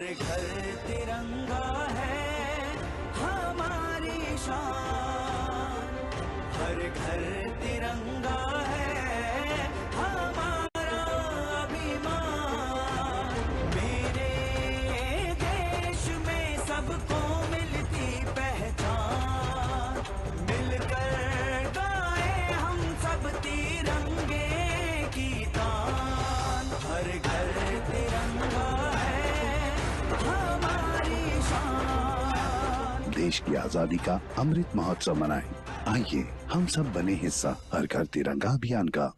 हर घर तिरंगा है हमारी शान, हर घर तिरंगा है हमारा अभिमान। मेरे देश में सबको मिलती पहचान, मिलकर गाए हम सब तिरंगे की तान। हर घर तिरंगा देश की आजादी का अमृत महोत्सव मनाएं। आइए हम सब बने हिस्सा हर घर तिरंगा अभियान का।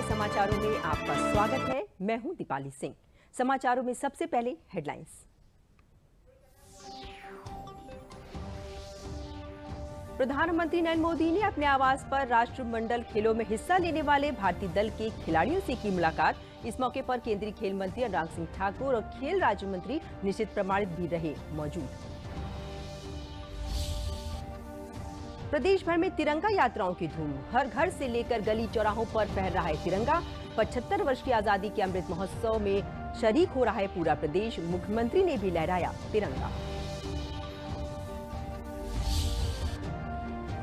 समाचारों में आपका स्वागत है। मैं हूं दीपाली सिंह। समाचारों में सबसे पहले हेडलाइंस। प्रधानमंत्री नरेंद्र मोदी ने अपने आवास पर राष्ट्रमंडल खेलों में हिस्सा लेने वाले भारतीय दल के खिलाड़ियों से की मुलाकात। इस मौके पर केंद्रीय खेल मंत्री अनुराग सिंह ठाकुर और खेल राज्य मंत्री निशित प्रमाणित भी रहे मौजूद। प्रदेश भर में तिरंगा यात्राओं की धूम, हर घर से लेकर गली चौराहों पर फहर रहा है तिरंगा। 75 वर्ष की आजादी के अमृत महोत्सव में शरीक हो रहा है पूरा प्रदेश। मुख्यमंत्री ने भी लहराया तिरंगा।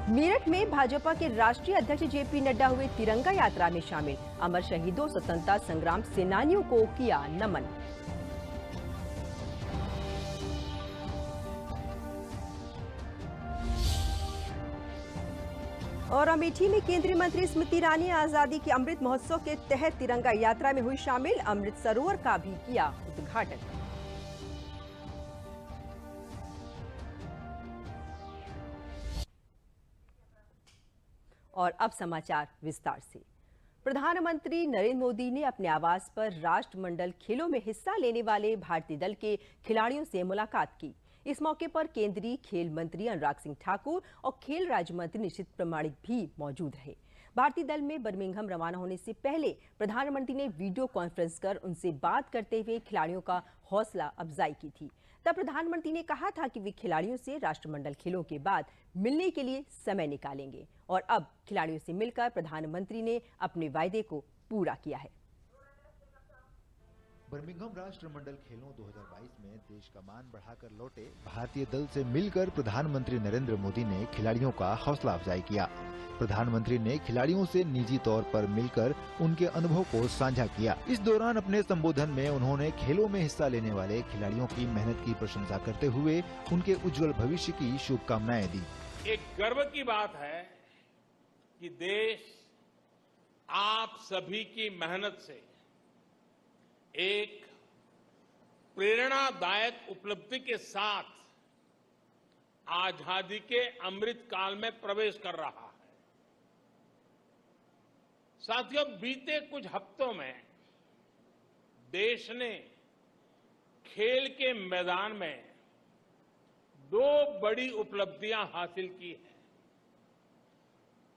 मेरठ में भाजपा के राष्ट्रीय अध्यक्ष जेपी नड्डा हुए तिरंगा यात्रा में शामिल। अमर शहीदों, स्वतंत्रता संग्राम सेनानियों को किया नमन। और अमेठी में केंद्रीय मंत्री स्मृति ईरानी आजादी के अमृत महोत्सव के तहत तिरंगा यात्रा में हुई शामिल। अमृत सरोवर का भी किया उद्घाटन। और अब समाचार विस्तार से। प्रधानमंत्री नरेंद्र मोदी ने अपने आवास पर राष्ट्रमंडल खेलों में हिस्सा लेने वाले भारतीय दल के खिलाड़ियों से मुलाकात की। इस मौके पर केंद्रीय खेल मंत्री अनुराग सिंह ठाकुर और खेल राज्य मंत्री निशित प्रमाणित भी मौजूद रहे। भारतीय दल में बर्मिंघम रवाना होने से पहले प्रधानमंत्री ने वीडियो कॉन्फ्रेंस कर उनसे बात करते हुए खिलाड़ियों का हौसला अफजाई की थी। तब प्रधानमंत्री ने कहा था कि वे खिलाड़ियों से राष्ट्रमंडल खेलों के बाद मिलने के लिए समय निकालेंगे और अब खिलाड़ियों से मिलकर प्रधानमंत्री ने अपने वायदे को पूरा किया है। बर्मिंघम राष्ट्रमंडल खेलों 2022 में देश का मान बढ़ाकर लौटे भारतीय दल से मिलकर प्रधानमंत्री नरेंद्र मोदी ने खिलाड़ियों का हौसला अफजाई किया। प्रधानमंत्री ने खिलाड़ियों से निजी तौर पर मिलकर उनके अनुभव को साझा किया। इस दौरान अपने संबोधन में उन्होंने खेलों में हिस्सा लेने वाले खिलाड़ियों की मेहनत की प्रशंसा करते हुए उनके उज्जवल भविष्य की शुभकामनाएं दी। एक गर्व की बात है कि देश आप सभी की मेहनत से एक प्रेरणादायक उपलब्धि के साथ आजादी के अमृत काल में प्रवेश कर रहा है। साथियों, बीते कुछ हफ्तों में देश ने खेल के मैदान में 2 बड़ी उपलब्धियां हासिल की हैं।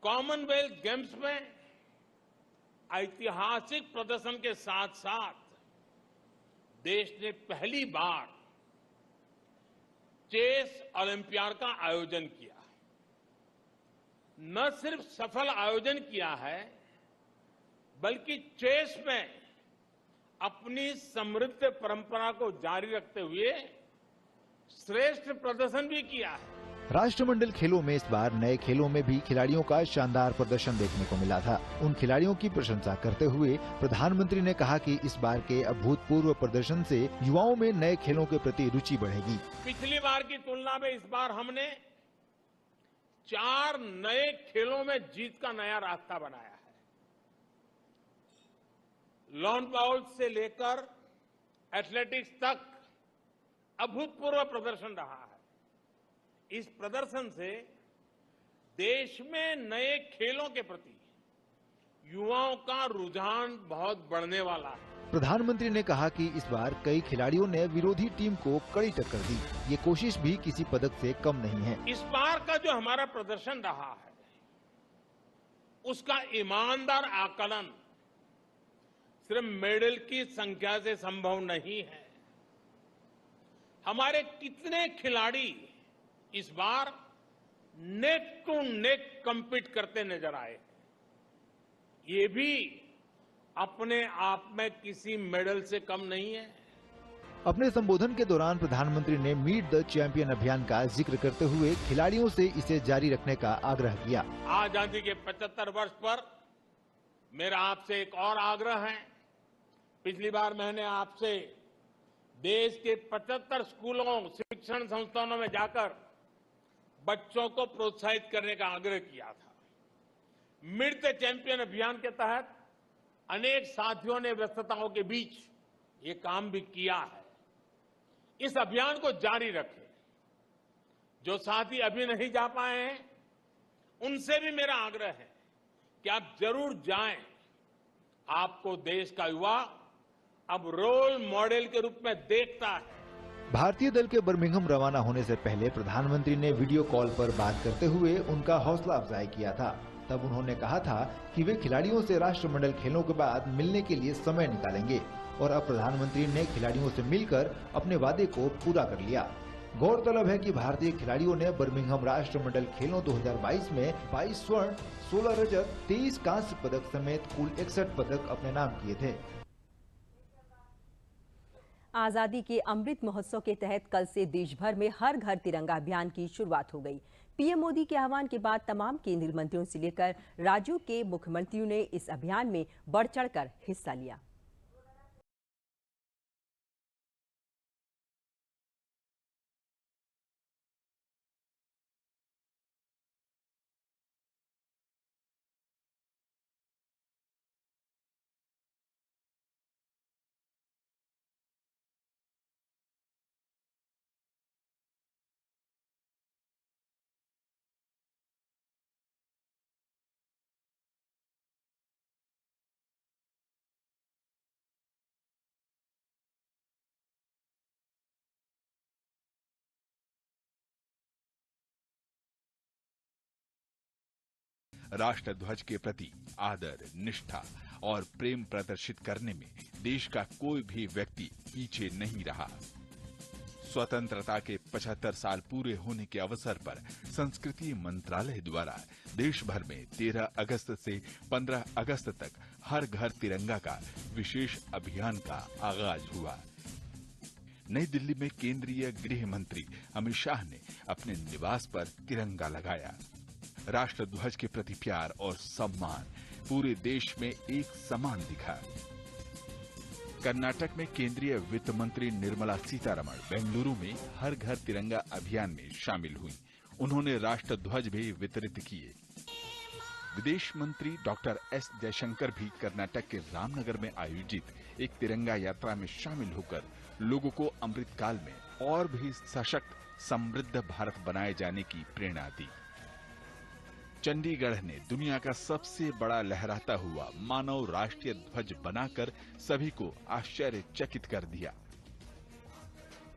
कॉमनवेल्थ गेम्स में ऐतिहासिक प्रदर्शन के साथ साथ देश ने पहली बार चेस ओलंपियाड का आयोजन किया। न सिर्फ सफल आयोजन किया है, बल्कि चेस में अपनी समृद्ध परंपरा को जारी रखते हुए श्रेष्ठ प्रदर्शन भी किया है। राष्ट्रमंडल खेलों में इस बार नए खेलों में भी खिलाड़ियों का शानदार प्रदर्शन देखने को मिला था। उन खिलाड़ियों की प्रशंसा करते हुए प्रधानमंत्री ने कहा कि इस बार के अभूतपूर्व प्रदर्शन से युवाओं में नए खेलों के प्रति रुचि बढ़ेगी। पिछली बार की तुलना में इस बार हमने 4 नए खेलों में जीत का नया रास्ता बनाया है। लॉन बाउल्स से लेकर एथलेटिक्स तक अभूतपूर्व प्रदर्शन रहा है। इस प्रदर्शन से देश में नए खेलों के प्रति युवाओं का रुझान बहुत बढ़ने वाला है। प्रधानमंत्री ने कहा कि इस बार कई खिलाड़ियों ने विरोधी टीम को कड़ी टक्कर दी। ये कोशिश भी किसी पदक से कम नहीं है। इस बार का जो हमारा प्रदर्शन रहा है, उसका ईमानदार आकलन सिर्फ मेडल की संख्या से संभव नहीं है। हमारे कितने खिलाड़ी इस बार नेक टू नेक कम्पीट करते नजर आए, ये भी अपने आप में किसी मेडल से कम नहीं है। अपने संबोधन के दौरान प्रधानमंत्री ने मीट द चैंपियन अभियान का जिक्र करते हुए खिलाड़ियों से इसे जारी रखने का आग्रह किया। आजादी के 75 वर्ष पर मेरा आपसे एक और आग्रह है। पिछली बार मैंने आपसे देश के 75 स्कूलों, शिक्षण संस्थानों में जाकर बच्चों को प्रोत्साहित करने का आग्रह किया था। मीट द चैंपियन अभियान के तहत अनेक साथियों ने व्यस्तताओं के बीच ये काम भी किया है। इस अभियान को जारी रखें। जो साथी अभी नहीं जा पाए हैं, उनसे भी मेरा आग्रह है कि आप जरूर जाएं। आपको देश का युवा अब रोल मॉडल के रूप में देखता है। भारतीय दल के बर्मिंघम रवाना होने से पहले प्रधानमंत्री ने वीडियो कॉल पर बात करते हुए उनका हौसला अफजाई किया था। तब उन्होंने कहा था कि वे खिलाड़ियों से राष्ट्रमंडल खेलों के बाद मिलने के लिए समय निकालेंगे और अब प्रधानमंत्री ने खिलाड़ियों से मिलकर अपने वादे को पूरा कर लिया। गौरतलब है कि भारतीय खिलाड़ियों ने बर्मिंघम राष्ट्रमंडल खेलों 2022 में 22 स्वर्ण, 16 रजत, 23 कांस्य पदक समेत कुल 61 पदक अपने नाम किए थे। आजादी के अमृत महोत्सव के तहत कल से देश भर में हर घर तिरंगा अभियान की शुरुआत हो गई। पीएम मोदी के आह्वान के बाद तमाम केंद्रीय मंत्रियों से लेकर राज्यों के मुख्यमंत्रियों ने इस अभियान में बढ़ चढ़कर हिस्सा लिया। राष्ट्र ध्वज के प्रति आदर, निष्ठा और प्रेम प्रदर्शित करने में देश का कोई भी व्यक्ति पीछे नहीं रहा। स्वतंत्रता के 75 साल पूरे होने के अवसर पर संस्कृति मंत्रालय द्वारा देश भर में 13 अगस्त से 15 अगस्त तक हर घर तिरंगा का विशेष अभियान का आगाज हुआ। नई दिल्ली में केंद्रीय गृह मंत्री अमित शाह ने अपने निवास पर तिरंगा लगाया। राष्ट्र ध्वज के प्रति प्यार और सम्मान पूरे देश में एक समान दिखा। कर्नाटक में केंद्रीय वित्त मंत्री निर्मला सीतारमण बेंगलुरु में हर घर तिरंगा अभियान में शामिल हुई। उन्होंने राष्ट्र ध्वज भी वितरित किए। विदेश मंत्री डॉक्टर एस जयशंकर भी कर्नाटक के रामनगर में आयोजित एक तिरंगा यात्रा में शामिल होकर लोगों को अमृतकाल में और भी सशक्त, समृद्ध भारत बनाए जाने की प्रेरणा दी। चंडीगढ़ ने दुनिया का सबसे बड़ा लहराता हुआ मानव राष्ट्रीय ध्वज बनाकर सभी को आश्चर्यचकित कर दिया।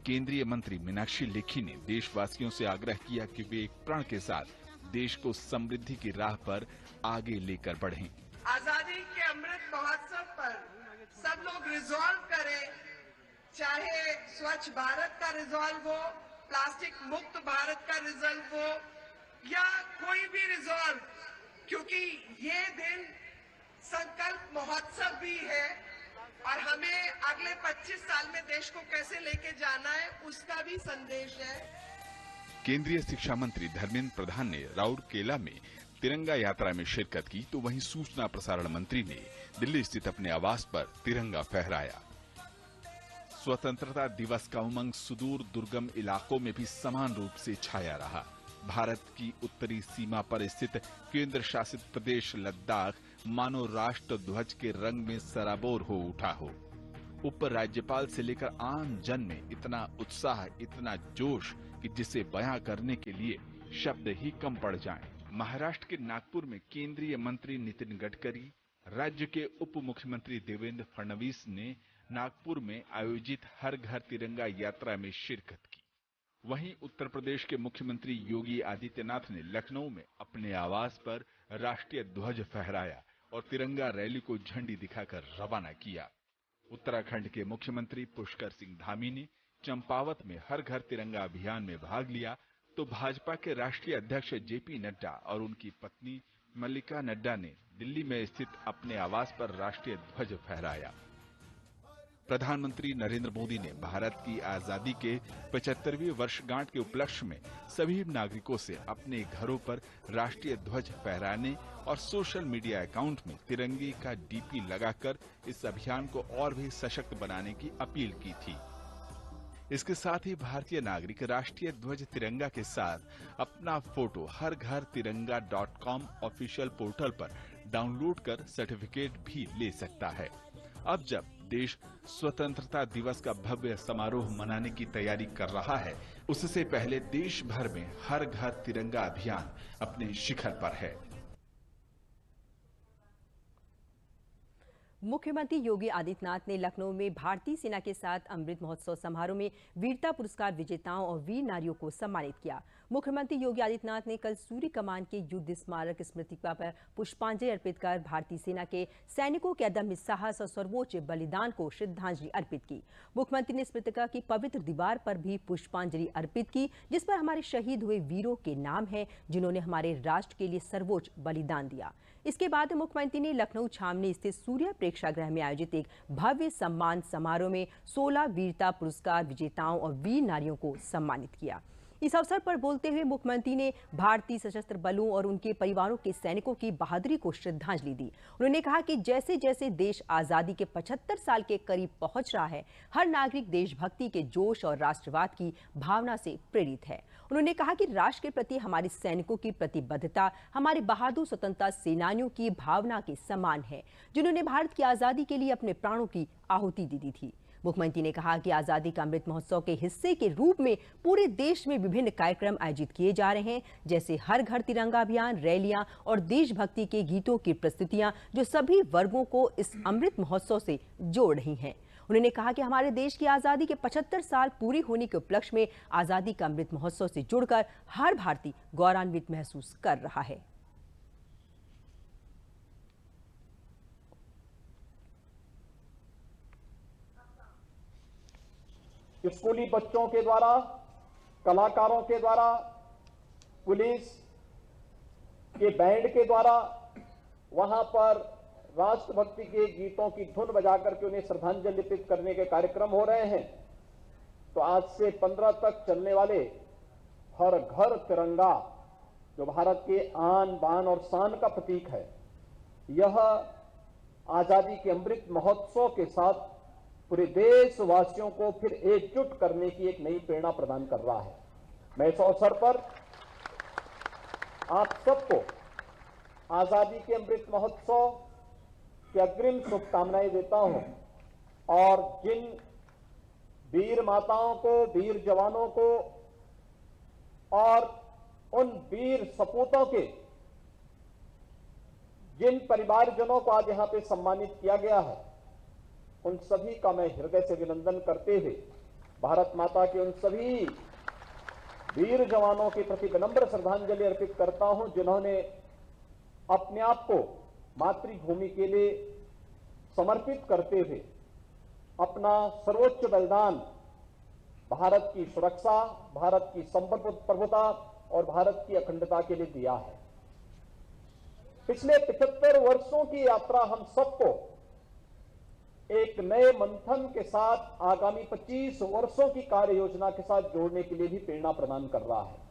केंद्रीय मंत्री मीनाक्षी लेखी ने देशवासियों से आग्रह किया कि वे एक प्रण के साथ देश को समृद्धि की राह पर आगे लेकर बढ़ें। आजादी के अमृत महोत्सव पर सब लोग रिजॉल्व करें, चाहे स्वच्छ भारत का रिजॉल्व हो, प्लास्टिक मुक्त भारत का रिजॉल्व हो या कोई भी रिजॉल्व, क्योंकि ये दिन संकल्प महोत्सव भी है और हमें अगले 25 साल में देश को कैसे लेके जाना है उसका भी संदेश है। केंद्रीय शिक्षा मंत्री धर्मेंद्र प्रधान ने राउरकेला में तिरंगा यात्रा में शिरकत की, तो वहीं सूचना प्रसारण मंत्री ने दिल्ली स्थित अपने आवास पर तिरंगा फहराया। स्वतंत्रता दिवस का उमंग सुदूर दुर्गम इलाकों में भी समान रूप से छाया रहा। भारत की उत्तरी सीमा पर स्थित केंद्र शासित प्रदेश लद्दाख मानो राष्ट्र ध्वज के रंग में सराबोर हो उठा हो। उप राज्यपाल से लेकर आम जन में इतना उत्साह, इतना जोश कि जिसे बयां करने के लिए शब्द ही कम पड़ जाएं। महाराष्ट्र के नागपुर में केंद्रीय मंत्री नितिन गडकरी राज्य के उप मुख्यमंत्री देवेंद्र फडणवीस ने नागपुर में आयोजित हर घर तिरंगा यात्रा में शिरकत की। वहीं उत्तर प्रदेश के मुख्यमंत्री योगी आदित्यनाथ ने लखनऊ में अपने आवास पर राष्ट्रीय ध्वज फहराया और तिरंगा रैली को झंडी दिखाकर रवाना किया। उत्तराखंड के मुख्यमंत्री पुष्कर सिंह धामी ने चंपावत में हर घर तिरंगा अभियान में भाग लिया, तो भाजपा के राष्ट्रीय अध्यक्ष जेपी नड्डा और उनकी पत्नी मल्लिका नड्डा ने दिल्ली में स्थित अपने आवास पर राष्ट्रीय ध्वज फहराया। प्रधानमंत्री नरेंद्र मोदी ने भारत की आजादी के 75वीं वर्षगांठ के उपलक्ष्य में सभी नागरिकों से अपने घरों पर राष्ट्रीय ध्वज फहराने और सोशल मीडिया अकाउंट में तिरंगे का डीपी लगाकर इस अभियान को और भी सशक्त बनाने की अपील की थी। इसके साथ ही भारतीय नागरिक राष्ट्रीय ध्वज तिरंगा के साथ अपना फोटो हरघरतिरंगा.com ऑफिशियल पोर्टल पर डाउनलोड कर सर्टिफिकेट भी ले सकता है। अब जब देश स्वतंत्रता दिवस का भव्य समारोह मनाने की तैयारी कर रहा है, उससे पहले देश भर में हर घर तिरंगा अभियान अपने शिखर पर है। मुख्यमंत्री योगी आदित्यनाथ ने लखनऊ में भारतीय सेना के साथ अमृत महोत्सव समारोह में वीरता पुरस्कार विजेताओं और वीर नारियों को सम्मानित किया। मुख्यमंत्री योगी आदित्यनाथ ने कल सूर्य कमान के युद्ध स्मारक स्मृतिका पर पुष्पांजलि अर्पित कर भारतीय सेना के सैनिकों के अदम्य साहस और सर्वोच्च बलिदान को श्रद्धांजलि अर्पित की। मुख्यमंत्री ने स्मृतिका की पवित्र दीवार पर भी पुष्पांजलि अर्पित की, जिस पर हमारे शहीद हुए वीरों के नाम है, जिन्होंने हमारे राष्ट्र के लिए सर्वोच्च बलिदान दिया। इसके बाद मुख्यमंत्री ने लखनऊ छावनी स्थित सूर्य प्रेक्षागृह में आयोजित एक भव्य सम्मान समारोह में 16 वीरता पुरस्कार विजेताओं और वीर नारियों को सम्मानित किया। इस अवसर पर बोलते हुए मुख्यमंत्री ने भारतीय सशस्त्र बलों और उनके परिवारों के सैनिकों की बहादुरी को श्रद्धांजलि दी। उन्होंने कहा कि जैसे जैसे देश आजादी के 75 साल के करीब पहुंच रहा है, हर नागरिक देशभक्ति के जोश और राष्ट्रवाद की भावना से प्रेरित है। उन्होंने कहा कि राष्ट्र के प्रति हमारे सैनिकों की प्रतिबद्धता हमारे बहादुर स्वतंत्रता सेनानियों की भावना के समान है, जिन्होंने भारत की आजादी के लिए अपने प्राणों की आहुति दी थी। मुख्यमंत्री ने कहा कि आजादी का अमृत महोत्सव के हिस्से के रूप में पूरे देश में विभिन्न कार्यक्रम आयोजित किए जा रहे हैं, जैसे हर घर तिरंगा अभियान, रैलियां और देशभक्ति के गीतों की प्रस्तुतियां, जो सभी वर्गों को इस अमृत महोत्सव से जोड़ रही हैं। उन्होंने कहा कि हमारे देश की आजादी के 75 साल पूरी होने के उपलक्ष्य में आजादी का अमृत महोत्सव से जुड़कर हर भारतीय गौरवान्वित महसूस कर रहा है। स्कूली बच्चों के द्वारा, कलाकारों के द्वारा, पुलिस के बैंड के द्वारा वहां पर राष्ट्रभक्ति के गीतों की धुन बजाकर के उन्हें श्रद्धांजलि अर्पित करने के कार्यक्रम हो रहे हैं। तो आज से 15 तक चलने वाले हर घर तिरंगा, जो भारत के आन बान और शान का प्रतीक है, यह आजादी के अमृत महोत्सव के साथ पूरे देशवासियों को फिर एकजुट करने की एक नई प्रेरणा प्रदान कर रहा है। मैं इस अवसर पर आप सबको आजादी के अमृत महोत्सव की अग्रिम शुभकामनाएं देता हूं और जिन वीर माताओं को, वीर जवानों को और उन वीर सपूतों के जिन परिवारजनों को आज यहां पे सम्मानित किया गया है, उन सभी का मैं हृदय से अभिनंदन करते हुए भारत माता के उन सभी वीर जवानों के प्रति विनम्र श्रद्धांजलि अर्पित करता हूं, जिन्होंने अपने आप को मातृभूमि के लिए समर्पित करते हुए अपना सर्वोच्च बलिदान भारत की सुरक्षा, भारत की संप्रभुता और भारत की अखंडता के लिए दिया है। पिछले 75 वर्षों की यात्रा हम सबको एक नए मंथन के साथ आगामी 25 वर्षों की कार्य योजना के साथ जोड़ने के लिए भी प्रेरणा प्रदान कर रहा है।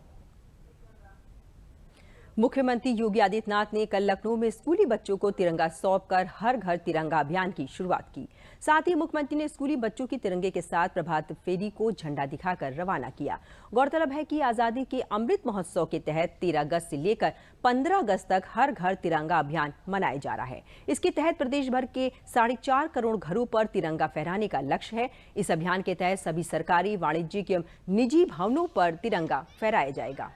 मुख्यमंत्री योगी आदित्यनाथ ने कल लखनऊ में स्कूली बच्चों को तिरंगा सौंपकर हर घर तिरंगा अभियान की शुरुआत की। साथ ही मुख्यमंत्री ने स्कूली बच्चों की तिरंगे के साथ प्रभात फेरी को झंडा दिखाकर रवाना किया। गौरतलब है कि आजादी के अमृत महोत्सव के तहत 13 अगस्त से लेकर 15 अगस्त तक हर घर तिरंगा अभियान मनाया जा रहा है। इसके तहत प्रदेश भर के 4.5 करोड़ घरों पर तिरंगा फहराने का लक्ष्य है। इस अभियान के तहत सभी सरकारी, वाणिज्यिक एवं निजी भवनों पर तिरंगा फहराया जाएगा।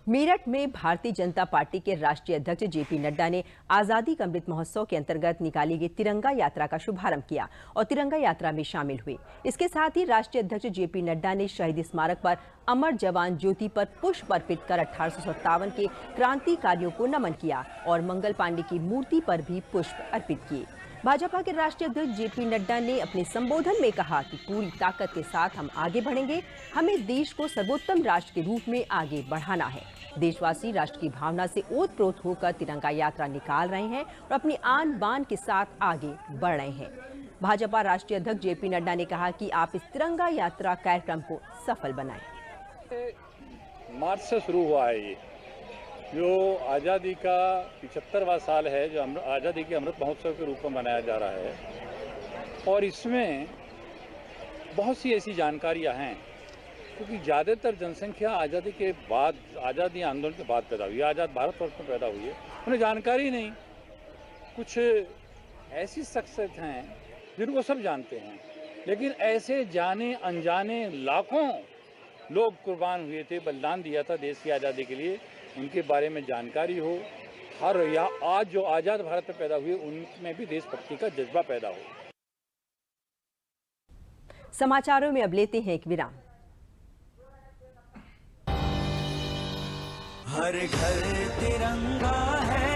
मेरठ में भारतीय जनता पार्टी के राष्ट्रीय अध्यक्ष जेपी नड्डा ने आजादी का अमृत महोत्सव के अंतर्गत निकाली गई तिरंगा यात्रा का शुभारंभ किया और तिरंगा यात्रा में शामिल हुए। इसके साथ ही राष्ट्रीय अध्यक्ष जेपी नड्डा ने शहीद स्मारक पर अमर जवान ज्योति पर पुष्प अर्पित कर 1857 के क्रांतिकारियों को नमन किया और मंगल पांडे की मूर्ति पर भी पुष्प अर्पित किए। भाजपा के राष्ट्रीय अध्यक्ष जेपी नड्डा ने अपने संबोधन में कहा कि पूरी ताकत के साथ हम आगे बढ़ेंगे। हमें देश को सर्वोत्तम राष्ट्र के रूप में आगे बढ़ाना है। देशवासी राष्ट्र की भावना से ओतप्रोत होकर तिरंगा यात्रा निकाल रहे हैं और अपनी आन बान के साथ आगे बढ़ रहे हैं। भाजपा राष्ट्रीय अध्यक्ष जेपी नड्डा ने कहा कि आप इस तिरंगा यात्रा कार्यक्रम को सफल बनाएं। मार्च से शुरू हुआ है ये जो आज़ादी का 75वां साल है, जो आज़ादी के अमृत महोत्सव के रूप में मनाया जा रहा है। और इसमें बहुत सी ऐसी जानकारियां हैं क्योंकि ज़्यादातर जनसंख्या आज़ादी के बाद, आज़ादी आंदोलन के बाद पैदा हुई है, आज़ाद भारतवर्ष में पैदा हुई है, उन्हें जानकारी नहीं। कुछ ऐसी शख्सियत हैं जिनको सब जानते हैं, लेकिन ऐसे जाने अनजाने लाखों लोग कुर्बान हुए थे, बलिदान दिया था देश की आज़ादी के लिए, उनके बारे में जानकारी हो। हर या आज जो आज़ाद भारत में पैदा हुए उनमें भी देशभक्ति का जज्बा पैदा हो। समाचारों में अब लेते हैं एक विराम। हर घर तिरंगा है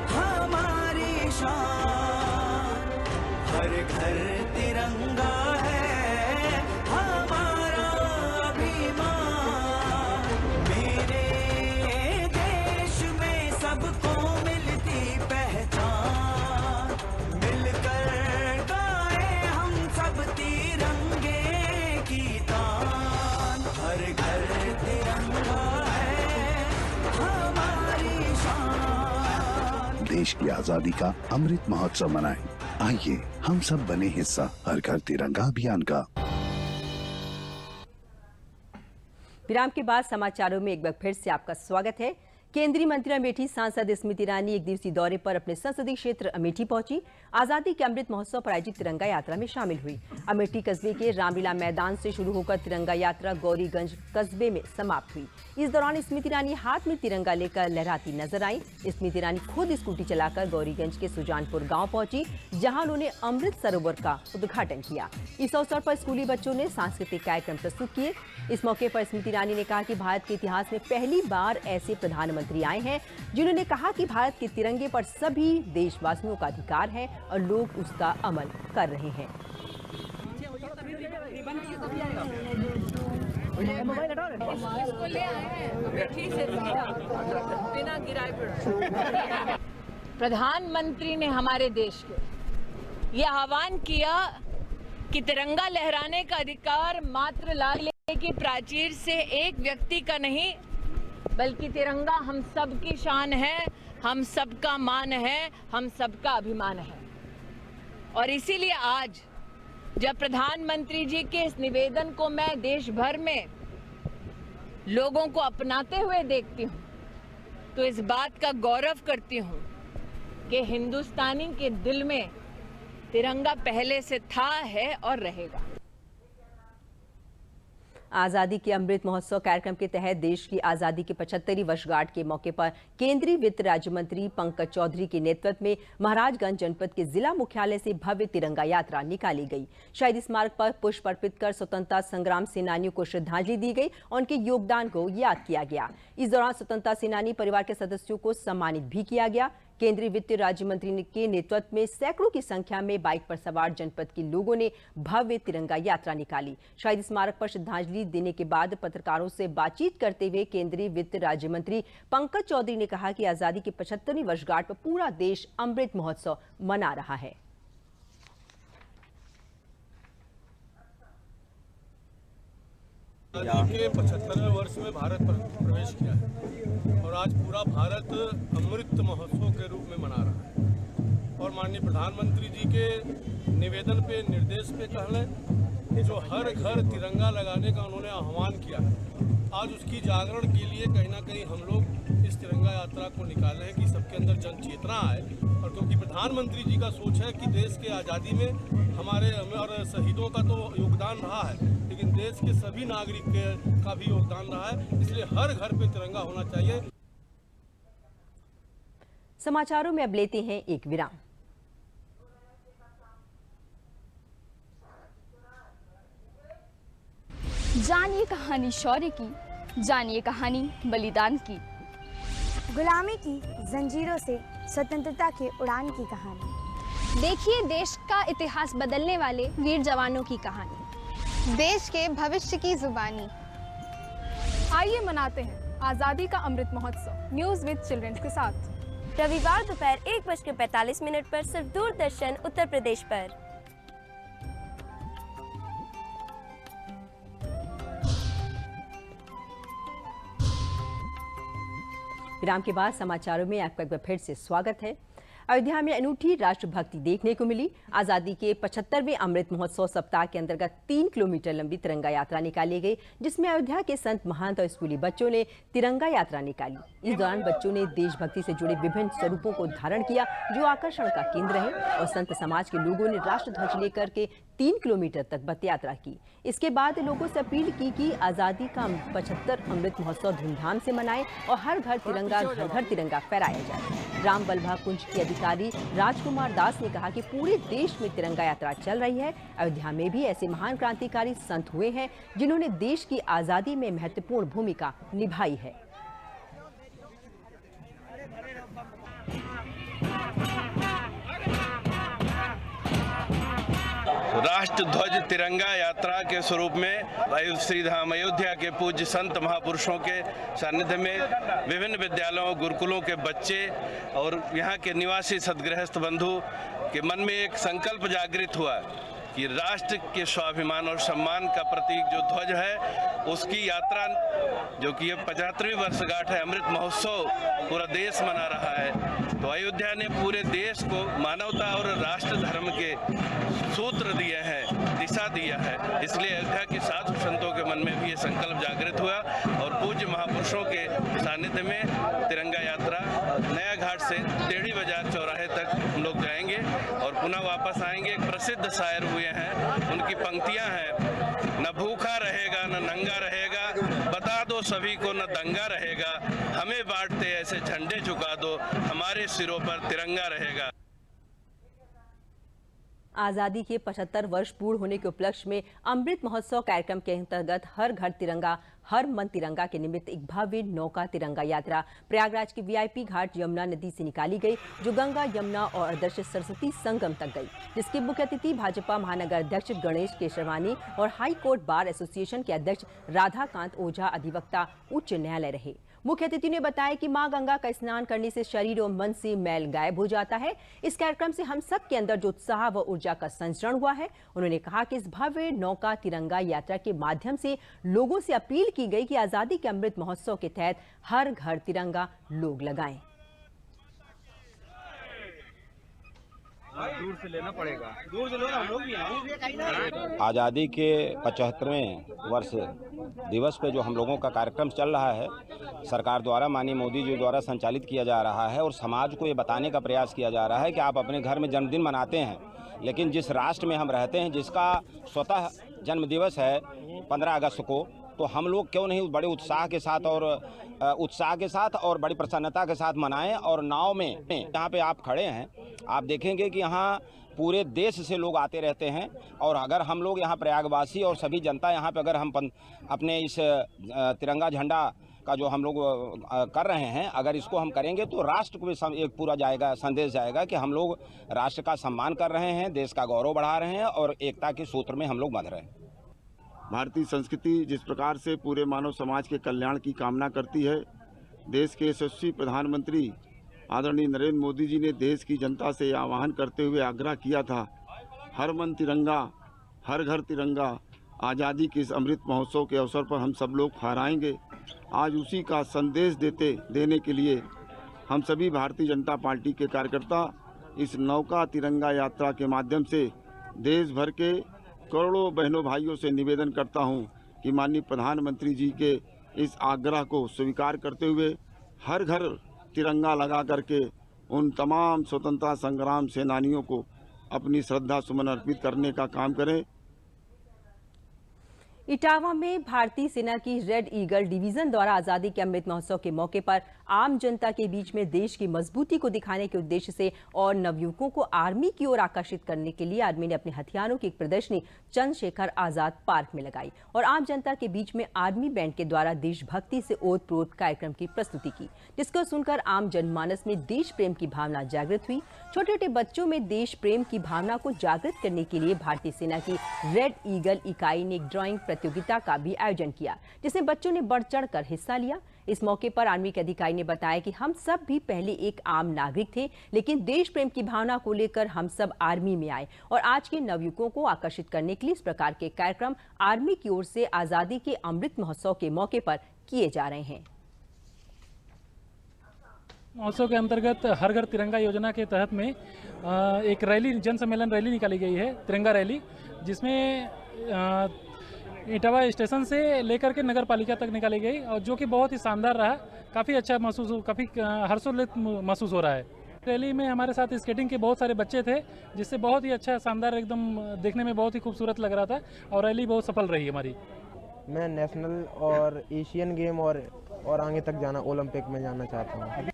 हमारी शान, हर घर तिरंगा है हमारा अभिमान। मेरे देश में सबको मिलती पहचान, मिलकर गाए हम सब तिरंगे की तान। हर घर तिरंगा देश की आजादी का अमृत महोत्सव मनाएं। आइए हम सब बने हिस्सा हर घर तिरंगा अभियान का। विराम के बाद समाचारों में एक बार फिर से आपका स्वागत है। केंद्रीय मंत्री अमेठी सांसद स्मृति ईरानी एक दिवसीय दौरे पर अपने संसदीय क्षेत्र अमेठी पहुंची। आजादी के अमृत महोत्सव पर आयोजित तिरंगा यात्रा में शामिल हुई। अमेठी कस्बे के रामलीला मैदान से शुरू होकर तिरंगा यात्रा गौरीगंज कस्बे में समाप्त हुई। इस दौरान स्मृति ईरानी हाथ में तिरंगा लेकर लहराती नजर आई। स्मृति ईरानी खुद स्कूटी चलाकर गौरीगंज के सुजानपुर गांव पहुंची, जहां उन्होंने अमृत सरोवर का उद्घाटन किया। इस अवसर पर स्कूली बच्चों ने सांस्कृतिक कार्यक्रम प्रस्तुत किए। इस मौके पर स्मृति ईरानी ने कहा कि भारत के इतिहास में पहली बार ऐसे प्रधानमंत्री आए हैं जिन्होंने कहा कि भारत के तिरंगे पर सभी देशवासियों का अधिकार है और लोग उसका अमल कर रहे हैं। प्रधानमंत्री ने हमारे देश के ये आह्वान किया कि तिरंगा लहराने का अधिकार मात्र लाल किले की प्राचीर से एक व्यक्ति का नहीं, बल्कि तिरंगा हम सब की शान है, हम सबका मान है, हम सबका अभिमान है। और इसीलिए आज जब प्रधानमंत्री जी के इस निवेदन को मैं देश भर में लोगों को अपनाते हुए देखती हूँ, तो इस बात का गौरव करती हूँ कि हिंदुस्तानी के दिल में तिरंगा पहले से था, है और रहेगा। आजादी के अमृत महोत्सव कार्यक्रम के तहत देश की आजादी की 75वीं वर्षगांठ के मौके पर केंद्रीय वित्त राज्य मंत्री पंकज चौधरी के नेतृत्व में महाराजगंज जनपद के जिला मुख्यालय से भव्य तिरंगा यात्रा निकाली गई। शहीद स्मारक पर पुष्प अर्पित कर स्वतंत्रता संग्राम सेनानियों को श्रद्धांजलि दी गई और उनके योगदान को याद किया गया। इस दौरान स्वतंत्रता सेनानी परिवार के सदस्यों को सम्मानित भी किया गया। केंद्रीय वित्त राज्य मंत्री के नेतृत्व में सैकड़ों की संख्या में बाइक पर सवार जनपद के लोगों ने भव्य तिरंगा यात्रा निकाली। शहीद स्मारक पर श्रद्धांजलि देने के बाद पत्रकारों से बातचीत करते हुए केंद्रीय वित्त राज्य मंत्री पंकज चौधरी ने कहा कि आजादी की 75वीं वर्षगांठ पर पूरा देश अमृत महोत्सव मना रहा है। आजादी के 75वें वर्ष में भारत प्रवेश किया है और आज पूरा भारत अमृत महोत्सव के रूप में मना रहा है। और माननीय प्रधानमंत्री जी के निवेदन पे, निर्देश पे कहलें कि जो हर घर तिरंगा लगाने का उन्होंने आह्वान किया है, आज उसकी जागरण के लिए कहीं ना कहीं हम लोग इस तिरंगा यात्रा को निकाले हैं कि सबके अंदर जन चेतना आए। और क्योंकि प्रधानमंत्री जी का सोच है कि देश के आज़ादी में हमारे और शहीदों का तो योगदान रहा है, लेकिन देश के सभी नागरिक का भी योगदान रहा है, इसलिए हर घर पे तिरंगा होना चाहिए। समाचारों में अब लेते हैं एक विराम। जानिए कहानी शौर्य की, जानिए कहानी बलिदान की, गुलामी की जंजीरों से स्वतंत्रता के उड़ान की कहानी। देखिए देश का इतिहास बदलने वाले वीर जवानों की कहानी, देश के भविष्य की जुबानी। आइए मनाते हैं आज़ादी का Amrit Mahotsav news with children's के साथ। रविवार दोपहर 1:45 पर सिर्फ दूरदर्शन उत्तर प्रदेश पर। विराम के बाद समाचारों में आपका एक बार फिर से स्वागत है। अयोध्या में अनूठी राष्ट्रभक्ति देखने को मिली। आजादी के 75वें अमृत महोत्सव सप्ताह के अंतर्गत 3 किलोमीटर लंबी तिरंगा यात्रा निकाली गई, जिसमें अयोध्या के संत महंत और स्कूली बच्चों ने तिरंगा यात्रा निकाली। इस दौरान बच्चों ने देशभक्ति से जुड़े विभिन्न स्वरूपों को धारण किया, जो आकर्षण का केंद्र रहे, और संत समाज के लोगों ने राष्ट्र ध्वज लेकर के 3 किलोमीटर तक पद यात्रा की। इसके बाद लोगों से अपील की कि आजादी का 75 अमृत महोत्सव धूमधाम से मनाएं और हर घर तिरंगा, घर घर तिरंगा फहराया जाए। राम बल्लभा कुंज के अधिकारी राजकुमार दास ने कहा कि पूरे देश में तिरंगा यात्रा चल रही है। अयोध्या में भी ऐसे महान क्रांतिकारी संत हुए हैं जिन्होंने देश की आजादी में महत्वपूर्ण भूमिका निभाई है। राष्ट्र ध्वज तिरंगा यात्रा के स्वरूप में श्री धाम अयोध्या के पूज्य संत महापुरुषों के सानिध्य में विभिन्न विद्यालयों गुरुकुलों के बच्चे और यहाँ के निवासी सदगृहस्थ बंधु के मन में एक संकल्प जागृत हुआ कि राष्ट्र के स्वाभिमान और सम्मान का प्रतीक जो ध्वज है, उसकी यात्रा जो कि ये 75वीं वर्षगांठ है, अमृत महोत्सव पूरा देश मना रहा है। तो अयोध्या ने पूरे देश को मानवता और राष्ट्र धर्म के सूत्र दिए हैं, दिशा दिया है। इसलिए अयोध्या के साधु संतों के मन में भी ये संकल्प जागृत हुआ और पूज्य महापुरुषों के सानिध्य में तिरंगा यात्रा नया घाट से टेढ़ी बाजार चौराहे तक हम लोग जाएंगे और पुनः वापस आएंगे। एक प्रसिद्ध शायर हुए हैं, उनकी पंक्तियां हैं, न भूखा रहेगा न नंगा रहेगा, बता दो सभी को न दंगा रहेगा, हमें बांटते ऐसे झंडे झुका दो, हमारे सिरों पर तिरंगा रहेगा। आजादी के 75 वर्ष पूर्ण होने के उपलक्ष्य में अमृत महोत्सव कार्यक्रम के अंतर्गत हर घर तिरंगा हर मन तिरंगा के निमित्त एक भव्य नौका तिरंगा यात्रा प्रयागराज के वीआईपी घाट यमुना नदी से निकाली गई, जो गंगा यमुना और आदर्श सरस्वती संगम तक गई, जिसके मुख्य अतिथि भाजपा महानगर अध्यक्ष गणेश केशवानी और हाई कोर्ट बार एसोसिएशन के अध्यक्ष राधाकांत ओझा अधिवक्ता उच्च न्यायालय रहे। मुख्य अतिथि ने बताया कि मां गंगा का स्नान करने से शरीर और मन से मैल गायब हो जाता है। इस कार्यक्रम से हम सब के अंदर जो उत्साह व ऊर्जा का संचरण हुआ है। उन्होंने कहा कि इस भव्य नौका तिरंगा यात्रा के माध्यम से लोगों से अपील की गई कि आजादी के अमृत महोत्सव के तहत हर घर तिरंगा लोग लगाएं। दूर से लेना पड़ेगा, दूर से लो ना, हम लोग भी आएंगे। आज़ादी के 75वें वर्ष दिवस पे जो हम लोगों का कार्यक्रम चल रहा है, सरकार द्वारा माननीय मोदी जी द्वारा संचालित किया जा रहा है और समाज को ये बताने का प्रयास किया जा रहा है कि आप अपने घर में जन्मदिन मनाते हैं, लेकिन जिस राष्ट्र में हम रहते हैं, जिसका स्वतः जन्म दिवस है 15 अगस्त को, तो हम लोग क्यों नहीं बड़े उत्साह के साथ और बड़ी प्रसन्नता के साथ मनाएं। और नाव में जहाँ पे आप खड़े हैं, आप देखेंगे कि यहाँ पूरे देश से लोग आते रहते हैं। और अगर हम लोग यहाँ प्रयागवासी और सभी जनता यहाँ पे अगर हम अपने इस तिरंगा झंडा का जो हम लोग कर रहे हैं, अगर इसको हम करेंगे तो राष्ट्र को भी एक पूरा जाएगा संदेश जाएगा कि हम लोग राष्ट्र का सम्मान कर रहे हैं, देश का गौरव बढ़ा रहे हैं और एकता के सूत्र में हम लोग बंध रहे हैं। भारतीय संस्कृति जिस प्रकार से पूरे मानव समाज के कल्याण की कामना करती है, देश के यशस्वी प्रधानमंत्री आदरणीय नरेंद्र मोदी जी ने देश की जनता से आह्वान करते हुए आग्रह किया था, हर मन तिरंगा हर घर तिरंगा आज़ादी के इस अमृत महोत्सव के अवसर पर हम सब लोग फहराएंगे। आज उसी का संदेश देने के लिए हम सभी भारतीय जनता पार्टी के कार्यकर्ता इस नौका तिरंगा यात्रा के माध्यम से देश भर के करोड़ों बहनों भाइयों से निवेदन करता हूं कि माननीय प्रधानमंत्री जी के इस आग्रह को स्वीकार करते हुए हर घर तिरंगा लगा करके उन तमाम स्वतंत्रता संग्राम सेनानियों को अपनी श्रद्धा सुमन अर्पित करने का काम करें। इटावा में भारतीय सेना की रेड ईगल डिवीजन द्वारा आजादी के अमृत महोत्सव के मौके पर आम जनता के बीच में देश की मजबूती को दिखाने के उद्देश्य से और नवयुवकों को आर्मी की ओर आकर्षित करने के लिए आर्मी ने अपने हथियारों की एक प्रदर्शनी चंद्रशेखर आजाद पार्क में लगाई और आम जनता के बीच में आर्मी बैंड के द्वारा देशभक्ति से ओतप्रोत कार्यक्रम की प्रस्तुति की, जिसको सुनकर आम जनमानस में देश प्रेम की भावना जागृत हुई। छोटे छोटे बच्चों में देश प्रेम की भावना को जागृत करने के लिए भारतीय सेना की रेड ईगल इकाई ने एक ड्राइंग प्रतियोगिता का भी आयोजन किया, जिसमें बच्चों ने बढ़ चढ़कर हिस्सा लिया। इस मौके पर आर्मी के अधिकारी ने बताया कि हम सब भी पहले एक आम नागरिक थे, लेकिन देश प्रेम की भावना को लेकर हम सब आर्मी में आए और आज के नवयुवकों को आकर्षित करने के लिए इस प्रकार के कार्यक्रम आर्मी की ओर से आजादी के अमृत महोत्सव के मौके पर किए जा रहे हैं। महोत्सव के अंतर्गत हर घर तिरंगा योजना के तहत में एक रैली, जन सम्मेलन रैली निकाली गई है, तिरंगा रैली, जिसमें इटावा स्टेशन से लेकर के नगर पालिका तक निकाली गई और जो कि बहुत ही शानदार रहा। काफ़ी अच्छा काफ़ी हर्षोल्लास महसूस हो रहा है। रैली में हमारे साथ स्केटिंग के बहुत सारे बच्चे थे, जिससे बहुत ही अच्छा शानदार, एकदम देखने में बहुत ही खूबसूरत लग रहा था और रैली बहुत सफल रही हमारी। मैं नेशनल और एशियन गेम और आगे तक जाना, ओलंपिक में जाना चाहता हूँ।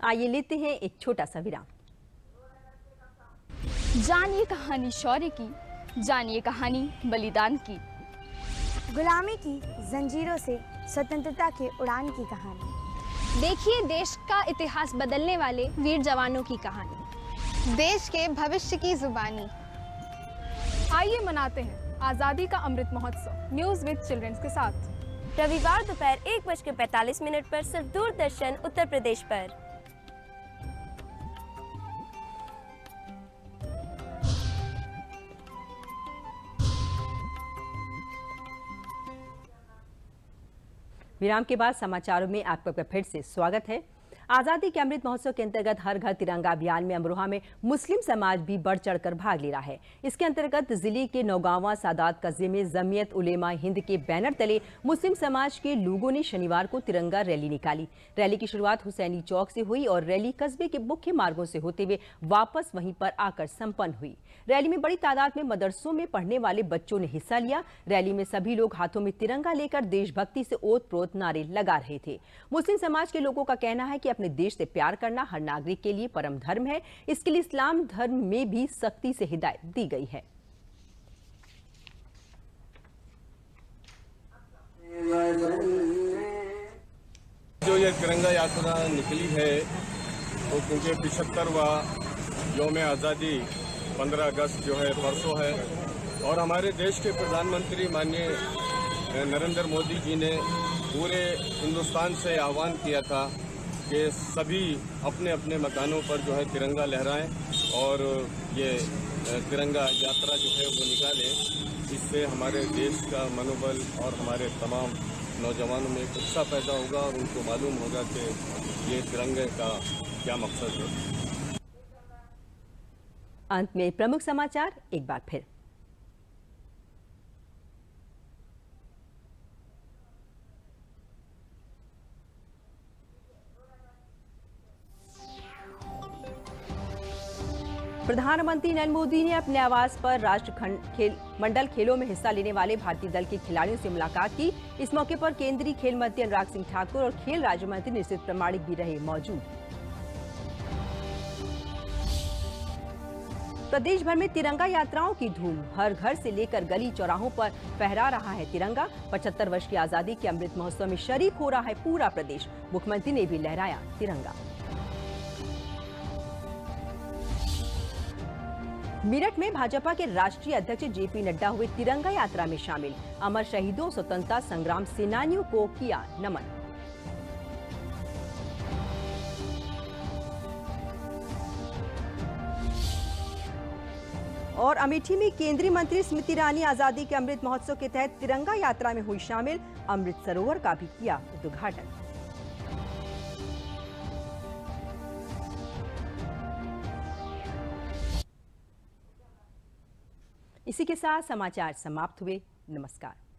आइए लेते हैं एक छोटा सा विराम। जानिए कहानी शौर्य की, जानिए कहानी बलिदान की, गुलामी की जंजीरों से स्वतंत्रता के उड़ान की कहानी। देखिए देश का इतिहास बदलने वाले वीर जवानों की कहानी, देश के भविष्य की जुबानी। आइए मनाते हैं आजादी का Amrit Mahotsav news with children's के साथ। रविवार दोपहर 1:45 पर सिर्फ दूरदर्शन उत्तर प्रदेश पर। विराम के बाद समाचारों में आपका फिर से स्वागत है। आजादी के अमृत महोत्सव के अंतर्गत हर घर तिरंगा अभियान में अमरोहा में मुस्लिम समाज भी बढ़ चढ़कर भाग ले रहा है। इसके अंतर्गत जिले के नौगांवा सादात कस्बे में जमीयत उलेमा हिंद के बैनर तले मुस्लिम समाज के लोगों ने शनिवार को तिरंगा रैली निकाली। रैली की शुरुआत हुसैनी चौक से हुई और रैली कस्बे के मुख्य मार्गों से होते हुए वापस वहीं पर आकर संपन्न हुई। रैली में बड़ी तादाद में मदरसों में पढ़ने वाले बच्चों ने हिस्सा लिया। रैली में सभी लोग हाथों में तिरंगा लेकर देशभक्ति से ओत-प्रोत नारे लगा रहे थे। मुस्लिम समाज के लोगों का कहना है कि अपने देश से प्यार करना हर नागरिक के लिए परम धर्म है। इसके लिए इस्लाम धर्म में भी सख्ती से हिदायत दी गई है। जो ये तिरंगा यात्रा निकली है तो क्योंकि 75वां यौम आज़ादी 15 अगस्त जो है परसों है और हमारे देश के प्रधानमंत्री माननीय नरेंद्र मोदी जी ने पूरे हिंदुस्तान से आह्वान किया था कि सभी अपने अपने मकानों पर जो है तिरंगा लहराएं और ये तिरंगा यात्रा जो है वो निकालें। इससे हमारे देश का मनोबल और हमारे तमाम नौजवानों में एक उत्साह पैदा होगा और उनको मालूम होगा कि ये तिरंगे का क्या मकसद है। अंत में प्रमुख समाचार एक बार फिर। प्रधानमंत्री नरेंद्र मोदी ने अपने आवास पर राष्ट्र मंडल खेलों में हिस्सा लेने वाले भारतीय दल के खिलाड़ियों से मुलाकात की। इस मौके पर केंद्रीय खेल मंत्री अनुराग सिंह ठाकुर और खेल राज्य मंत्री निशित प्रमाणिक भी रहे मौजूद। प्रदेश भर में तिरंगा यात्राओं की धूम, हर घर से लेकर गली चौराहों पर फहरा रहा है तिरंगा। 75 वर्ष की आजादी के अमृत महोत्सव में शरीक हो रहा है पूरा प्रदेश। मुख्यमंत्री ने भी लहराया तिरंगा। मेरठ में भाजपा के राष्ट्रीय अध्यक्ष जेपी नड्डा हुए तिरंगा यात्रा में शामिल। अमर शहीदों, स्वतंत्रता संग्राम सेनानियों को किया नमन। और अमेठी में केंद्रीय मंत्री स्मृति ईरानी आजादी के अमृत महोत्सव के तहत तिरंगा यात्रा में हुई शामिल। अमृत सरोवर का भी किया उद्घाटन। इसी के साथ समाचार समाप्त हुए। नमस्कार।